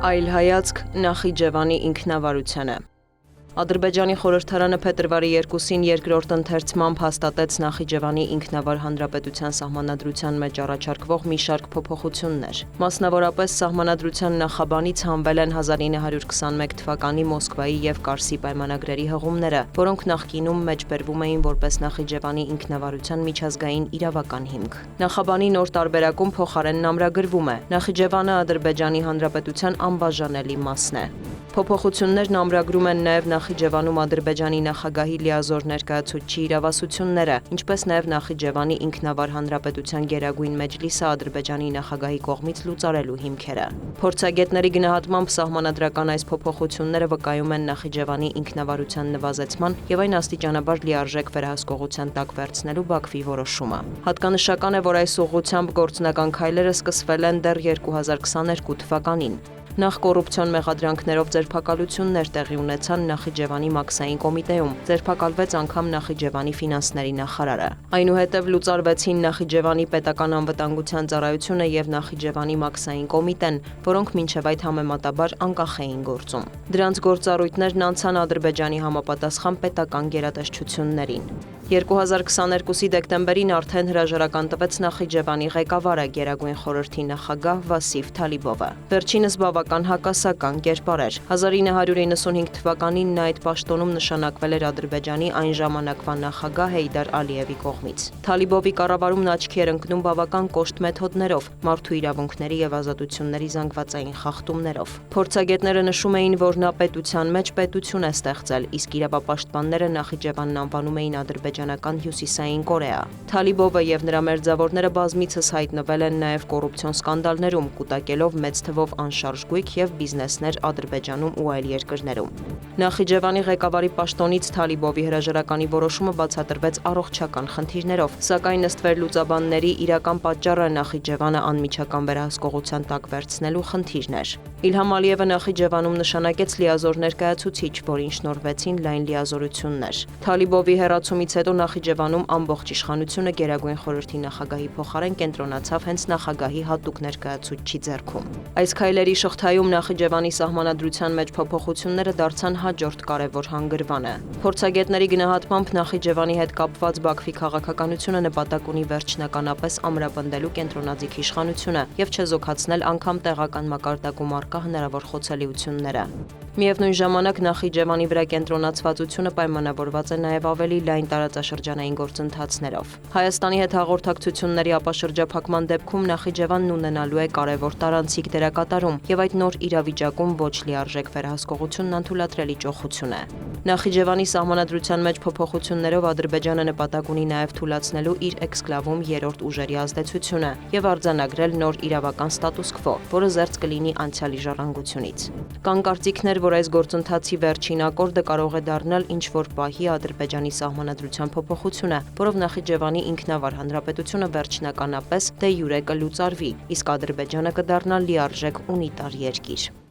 Այլ հայացք Նախիջևանի ինքնավարությանը։ Ադրբեջանի խորհրդարանը փետրվարի 2-ին երկրորդ ընթերցմամբ հաստատեց Նախիջևանի ինքնավար հանրապետության սահմանադրության մեջ առաջարկվող մի շարք փոփոխություններ։ Մասնավորապես սահմանադրության նախաբանից հանվել են 1921 թվականի Մոսկվայի եւ Կարսի պայմանագրերի հղումները, որոնք նախկինում մեջբերվում էին որպես Նախիջևանի ինքնավարության միջազգային իրավական հիմք։ Նախաբանի նոր տարբերակում փոխարենն ամրագրվում է. Նախիջևանը Ադրբեջանի հանրապետության անբաժանելի մասն է։ Փոփոխություններն ամրագրում են նաև Նախիջևանում Ադրբեջանի նախագահի լիազոր ներկայացուցչի իրավասությունները, ինչպես նաև Նախիջևանի ինքնավար հանրապետության Գերագույն մեջլիսը Ադրբեջանի նախագահի կողմից լուծարելու հիմքերը։ Փորձագետների գնահատմամբ սահմանադրական այս փոփոխությունները վկայում են Նախիջևանի ինքնավարության նվազեցման եւ այն աստիճանաբար լիարժեք վերահսկողության տակ վերցնելու Բաքվի որոշումը։ Հատկանշական է, որ այս ուղղությամբ գործնական քայլերը սկսվել են դեռ 2022 թվականին։ Նախ կոռուպցիոն մեղադրանքներով ձերբակալություններ տեղի ունեցան Նախիջևանի մաքսային կոմիտեում, ձերբակալվեց անգամ Նախիջևանի ֆինանսների նախարարը։ Այնուհետև լուծարվեցին Նախիջևանի պետական անվտանգության ծառայությունը եւ Նախիջևանի մաքսային կոմիտեն, որոնք մինչև այդ համեմատաբար անկախ էին գործում։ Դրանց գործառույթներն անցան Ադրբեջանի համապատասխան պետական գերատեսչություններին։ 2022-ի դեկտեմբերին արդեն հրաժարական տվեց Նախիջևանի ղեկավարը Գերագույն խորհրդի նախագահ Վասիվ Թալիբովը։ Վերջինս բավական հակասական կերպար էր։ 1995 թվականին նա այդ պաշտոնում նշանակվել էր Ադրբեջանի այն ժամանակվա նախագահ Հեյդար Ալիևի կողմից։ Թալիբովի կառավարումն աչքի էր ընկնում բավական կոշտ մեթոդներով, մարդու իրավունքների եւ ազատությունների զանգվածային խախտումներով։ Փորձագետները նշում էին, որ նա պետության մեջ պետություն է ստեղծել, իսկ իրավապաշտպանները Նախիջևանն անվանում էին ադրբեջանական Հյուսիսային Կորեա։ Թալիբովը եւ նրա մերձավորները բազմիցս հայտնվել են նաեւ կոռուպցիոն սկանդալներում, կուտակելով մեծ թվով անշարժ գույք եւ բիզնեսներ Ադրբեջանում ու այլ երկրներում։ Նախիջևանի ղեկավարի պաշտոնից Թալիբովի հրաժարականի որոշումը բացատրվեց առողջական խնդիրներով, սակայն ըստ վերլուծաբանների իրական պատճառը Նախիջևանը անմիջական վերահսկողության տակ վերցնելու խնդիրն էր։ Իլհամ Ալիևը Նախիջևանում նշանակեց լիազոր ներկայացուցիչ, որին շնորհվեցին լայն լիազորություններ։ Թալիբովի հեռացումից հետո Նախիջևանում ամբողջ իշխանությունը Գերագույն խորհրդի նախագահի փոխարեն կենտրոնացավ հենց նախագահի հատուկ ներկայացուցչի ձեռքում։ Այս քայլերի շղթայում Նախիջևանի սահմանադրության մեջ փոփոխությունները դարձան հաջորդ կարևոր հանգրվանը։ Փորձագետների գնահատմամբ Նախիջևանի հետ կապված Բաքվի քաղաքականությունը նպատակ ունի վերջնականապես ամրապնդելու կենտրոնաձիգ իշխանությունը եւ չեզոքացնել անգամ տեղական մակարդակում առկա հնարավոր խոցելիությունները։ Միևնույն ժամանակ Նախիջևանի վրա կենտրոնացվածությունը պայմանավորված է նաև ավելի լայն տարածաշրջանային գործընթացներով։ Հայաստանի հետ հաղորդակցությունների ապաշրջափակման դեպքում Նախիջևանն ունենալու է կարևոր տարանցիկ դերակատարում եւ այդ նոր իրավիճակում ոչ լիարժեք վերահսկողությունն անթույլատրելի ճոխություն է։ Նախիջևանի սահմանադրության մեջ փոփոխություններով Ադրբեջանը նպատակ ունի նաև թույլատնելու իր էքսկլավում երրորդ ուժերի ազդեցությունը եւ արձանագրել նոր իրավական ստատուս քվո, որը զերծ կլինի անցյալի ժառանգությունից։ Կան կարծիքներ, որ այս գործընթացի վերջին ակորդը կարող է դառնալ ինչ-որ պահի Ադրբեջանի սահմանադրության փոփոխությունը, որով Նախիջևանի ինքնավար հանրապետությունը վերջնականապես դե յուրե կլուծարվի, իսկ Ադրբեջանը կդառնա լիարժեք ունիտար երկիր։